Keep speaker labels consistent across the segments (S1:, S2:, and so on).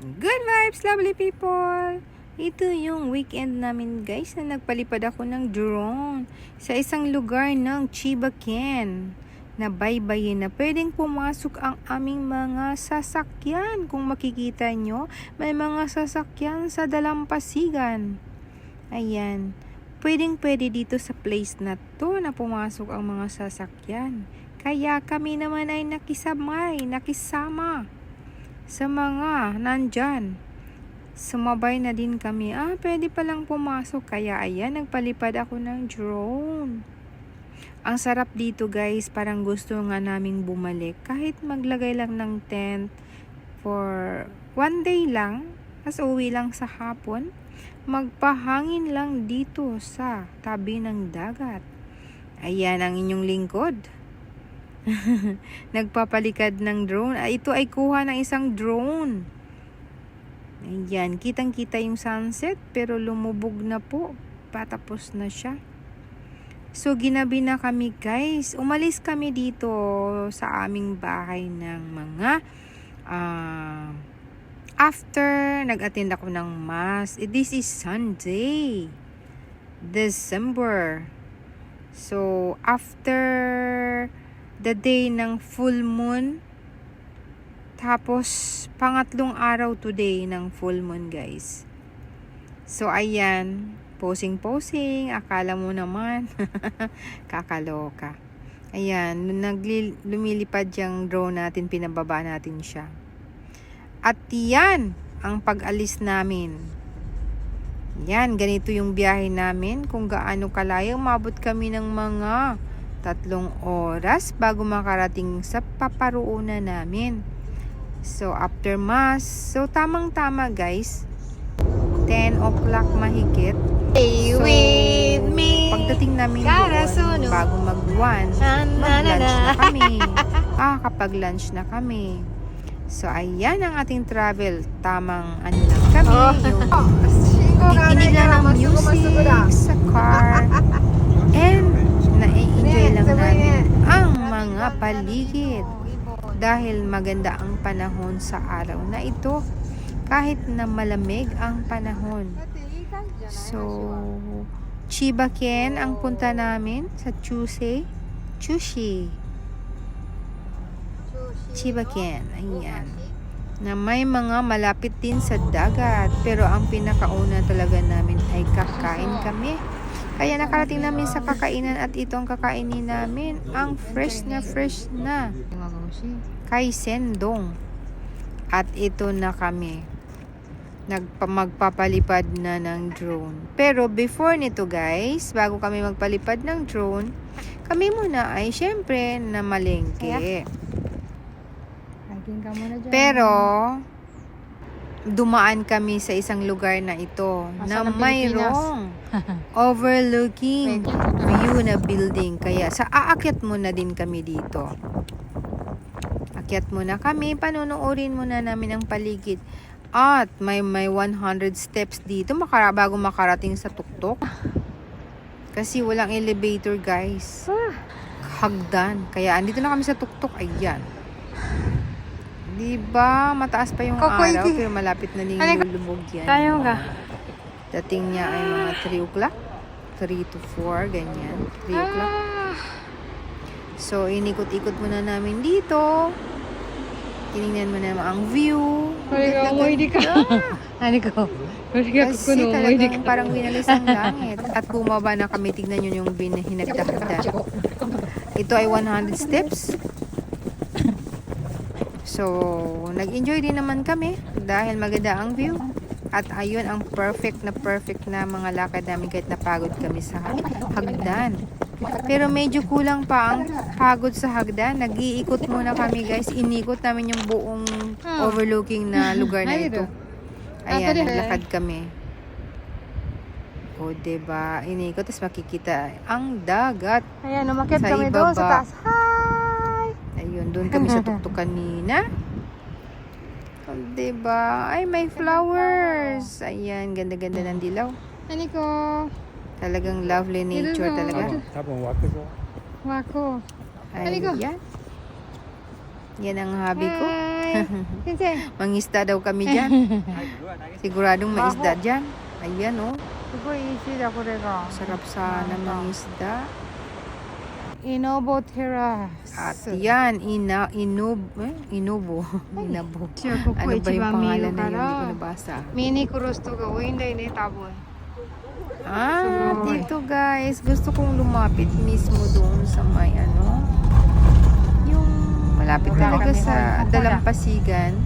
S1: Good vibes, lovely people! Ito yung weekend namin guys na nagpalipad ako ng drone sa isang lugar ng Chibaken na baybayin na pwedeng pumasok ang aming mga sasakyan. Kung makikita nyo, may mga sasakyan sa dalampasigan. Ayan, pwede dito sa place na to na pumasok ang mga sasakyan. Kaya kami naman ay nakisama sa mga nandyan. Sumabay na din kami. Pwede palang pumasok. Kaya ayan, nagpalipad ako ng drone. Ang sarap dito guys. Parang gusto nga naming bumalik. Kahit maglagay lang ng tent for one day lang. As uwi lang sa hapon. Magpahangin lang dito sa tabi ng dagat. Ayan ang inyong lingkod. Nagpapalikad ng drone. Ito ay kuha ng isang drone. Ayan, kitang-kita yung sunset pero lumubog na po. Patapos na siya. So, ginabi na kami guys. Umalis kami dito sa aming bahay ng mga after nag-attend ako ng mass. This is Sunday, December. So, after the day ng full moon, tapos pangatlong araw today ng full moon guys. So ayan, posing akala mo naman kakaloka. Ayan, lumilipad yung drone natin, pinababa natin siya. At yan ang pag-alis namin. Yan, ganito yung biyahe namin. Kung gaano kalayo, umabot kami ng mga 3 oras bago makarating sa paparoonan namin. So, after mass, so tamang-tama guys, 10 o'clock mahigit.
S2: Stay
S1: So,
S2: with me.
S1: pagdating namin doon, bago mag-1, mag-lunch na kami. Kapag lunch na kami. So, ayan ang ating travel. Tamang ano lang kami, yung kikinig lang ng music sa car. And, nai-enjoy lang namin ang mga paligid. Dahil maganda ang panahon sa araw na ito. Kahit na malamig ang panahon. So, Chibaken ang punta namin sa Chushi. Chibaken. Ayan. Na may mga malapit din sa dagat. Pero ang pinakauna talaga namin ay kakain kami. Kaya nakarating namin sa kakainan at ito ang kakainin namin. Ang fresh na. Kay Sendong. At ito na kami. Magpapalipad na ng drone. Pero before nito guys, bago kami magpalipad ng drone, kami muna ay syempre na malengke. Pero dumaan kami sa isang lugar na ito na mayroong overlooking view na building. Kaya aakyat muna din kami dito. Akyat muna kami, panunuorin muna namin ang paligid. At may 100 steps dito bago makarating sa tuktok. Kasi walang elevator guys. Hagdan. Kaya andito na kami sa tuktok. Ayan. Diba? Mataas pa yung araw pero malapit na din lulubog yan.
S2: Tayo ka.
S1: Dating niya ay mga 3 o'clock. 3 to 4, ganyan. 3 o'clock. So, inikot-ikot muna namin dito. Tinignan mo naman ang view. Kasi talagang parang winalis ang langit. At bumaba na kami. Tignan nyo yung hinagdahagdan. Ito ay 100 steps. So, nag-enjoy din naman kami dahil maganda ang view. At ayun ang perfect na mga lakad namin kahit napagod kami sa hagdan. Pero medyo kulang pa ang pagod sa hagdan. Nag-iikot muna kami guys. Inikot namin yung buong overlooking na lugar na ito. Ayan, naglakad kami. O, diba? Inikot, tapos makikita ang dagat.
S2: Ayan, umakyat
S1: sa
S2: kami doon sa
S1: ibaba.
S2: taas. Hi!
S1: Ayun, doon kami sa tuktok kanina. O, diba? Ay, may flowers. Ayan, ganda-ganda ng dilaw.
S2: Aniko.
S1: Talagang lovely nature talaga.
S2: Wako.
S1: Ay, yan. Yan ang hobby ko.
S2: Sensei.
S1: Mangisda daw kami dyan. Siguradong may isda dyan. Ayan, oh.
S2: すごいいいシーだこれが。
S1: Sarap sana mangisda.
S2: Inobo Terrace.
S1: At yan, inubo. Inabo. Ano ba yung pangalan na yun? Hindi ko nabasa.
S2: 見に来る人が多いんだよね、多分。
S1: Ah, dito guys. Gusto kong lumapit mismo doon sa may ano. Yung malapit talaga sa Dalampasigan.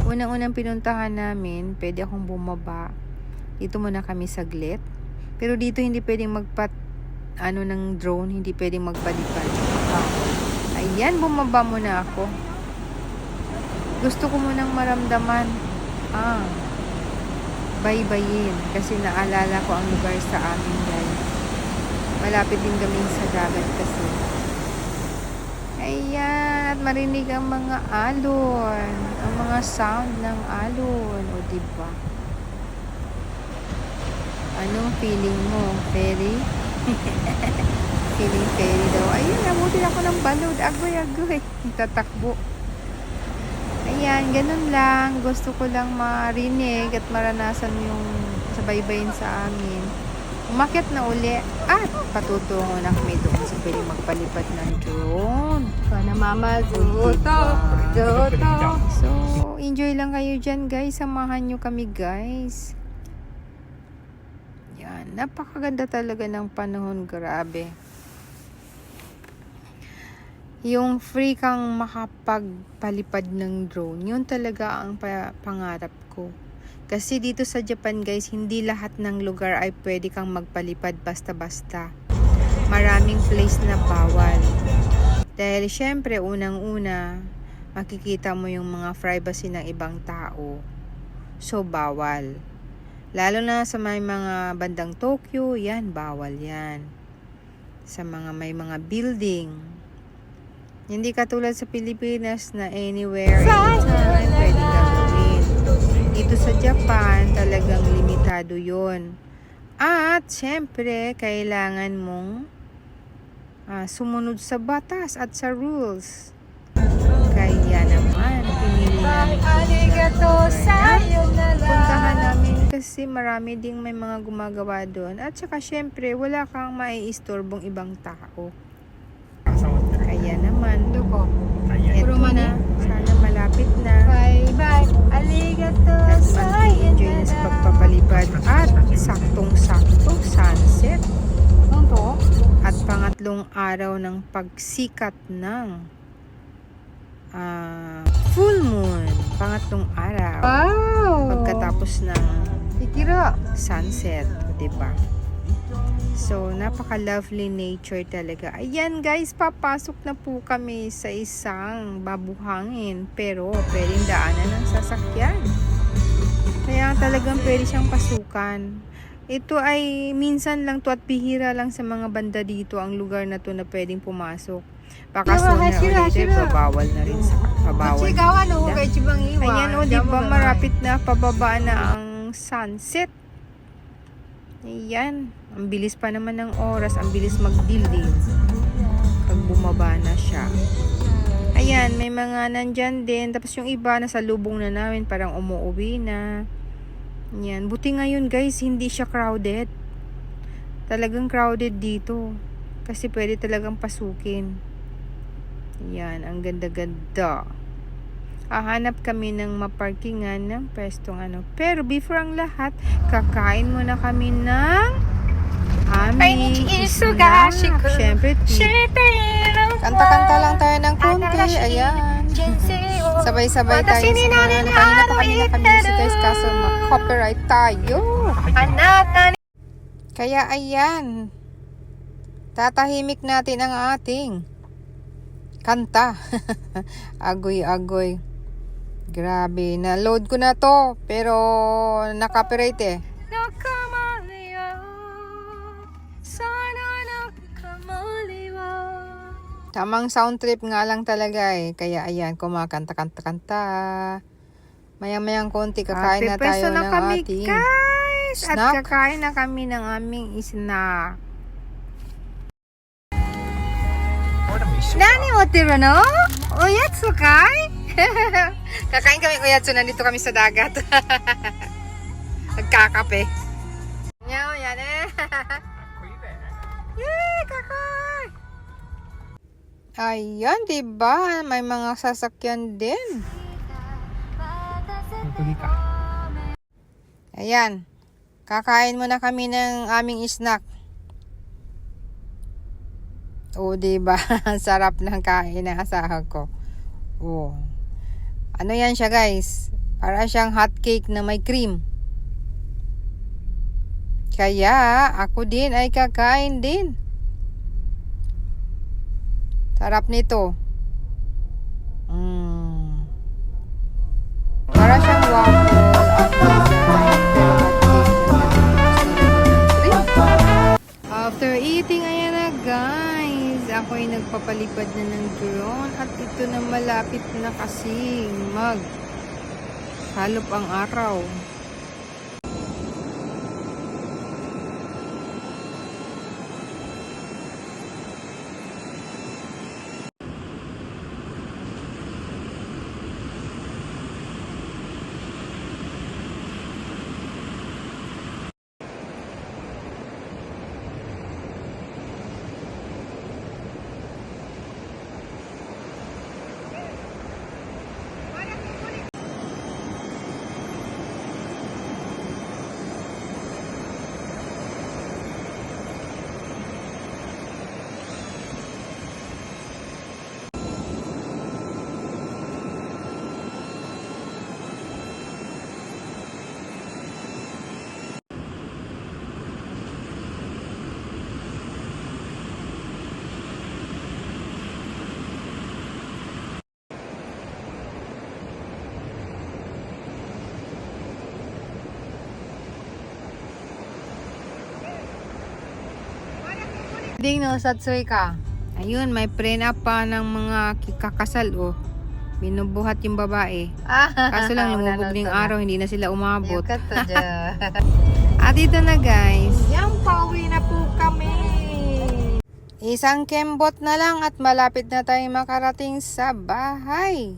S1: Unang-unang pinuntahan namin, pwede akong bumaba. Dito muna kami saglit. Pero dito hindi pwedeng ng drone, hindi pwedeng magpalipad. Ayan, bumaba muna ako. Gusto ko munang maramdaman baybayin kasi naalala ko ang lugar sa amin guys. Malapit din kami sa dagat kasi. Ayan, at marinig ang mga alon, ang mga sound ng alon, o diba? Anong feeling mo? Fairy? Feeling fairy daw. Ayun, nabutin ako ng balod. Agoy. Tatakbo. Ayan, ganun lang. Gusto ko lang marinig at maranasan yung sabaybayin sa amin. Umakyat na uli at patutungo na kami doon sa pwede magpalipad ng drone.
S2: Kana mama, Zoto.
S1: So, enjoy lang kayo dyan guys. Samahan nyo kami guys. Yan, napakaganda talaga ng panahon. Grabe. Yung free kang makapagpalipad ng drone, yun talaga ang pangarap ko. Kasi dito sa Japan guys, hindi lahat ng lugar ay pwede kang magpalipad basta-basta. Maraming place na bawal. Dahil syempre, unang-una, makikita mo yung mga privacy ng ibang tao. So, bawal. Lalo na sa may mga bandang Tokyo, yan, bawal yan. Sa mga may mga building. Hindi katulad sa Pilipinas na anywhere, anytime, pwede gagawin. Dito sa Japan, talagang limitado yon. At, syempre, kailangan mong sumunod sa batas at sa rules. Kaya naman, pinili namin puntahan namin kasi marami ding may mga gumagawa doon. At saka, syempre, wala kang maiistorbong ibang tao. Kaya naman, eto na, sana malapit na.
S2: Bye-bye. Arigato.
S1: At mag-enjoy na sa pagpapalipad. At saktong-sakto, sunset. At pangatlong araw ng pagsikat ng full moon. Pangatlong araw.
S2: Wow.
S1: Pagkatapos ng
S2: Ikiro.
S1: sunset, diba? So, napaka-lovely nature talaga. Ayan guys, papasok na po kami sa isang babuhangin. Pero, pwedeng daanan ng sasakyan. Kaya talagang pwede siyang pasukan. Ito ay minsan lang to at bihira lang sa mga banda dito ang lugar na to na pwedeng pumasok. Baka sooner or later, babawal na rin sa pabawal. Ayan o, diba marapit na, pababa na ang sunset. Ayan, ang bilis pa naman ng oras, ang bilis mag-building pag bumaba na siya. Ayan, may mga nandyan din, tapos yung iba nasa lubong na namin, parang umuwi na. Ayan, buti ngayon guys, hindi siya crowded. Talagang crowded dito kasi pwede talagang pasukin. Ayan, ang ganda-ganda. Hahanap kami ng maparkingan ng pwestong ano. Pero before ang lahat, kakain muna kami ng aming snack. Syempre, kanta-kanta lang tayo ng konti. Ayan. Sabay-sabay tayo sa mga kanina pa kanina kami music guys. Kaso mag-copyright tayo. Kaya ayan. Tatahimik natin ang ating kanta. Agoy-agoy. Grabe, na-load ko na to, pero na-copyright eh. Tamang sound trip nga lang talaga eh. Kaya ayan, kumakanta-kanta-kanta. Mayang-mayang konti, kakain na tayo ng ating
S2: guys,
S1: snack.
S2: at kakain na kami ng aming snack. Nani mo tiro no? Oyatsu kai?
S1: Kakain kami, Kuya Tsu. Nandito kami sa dagat. Nagkakape. Nyaw, yan eh. Yay, kakay! Ayan, diba? May mga sasakyan din. Ayan. Kakain muna kami ng aming snack. O, diba? Sarap ng kain ng asahan ko. O. Ano yan siya, guys? Para siyang hot cake na may cream. Kaya, ako din ay kakain din. Sarap nito. Para siyang waffle at after eating, ayan na guys. Ako ay nagpapalipad na ng drone at ito na malapit na kasi halop ang araw. Ding no, satsoy ka. Ayun, may prenup pa ng mga kakasal, oh. Binubuhat yung babae. Kaso lang, lumubog na yung araw, hindi na sila umabot. At ito na, guys.
S2: Yan, pauwi na po kami.
S1: Isang kembot na lang at malapit na tayong makarating sa bahay.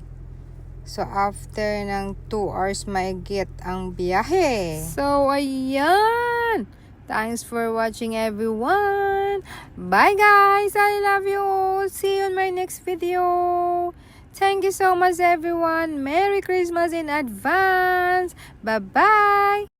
S1: So, after ng 2 hours, maigit ang biyahe. So, ayan. Thanks for watching, everyone. Bye, guys. I love you all. See you in my next video. Thank you so much, everyone. Merry Christmas in advance. Bye-bye.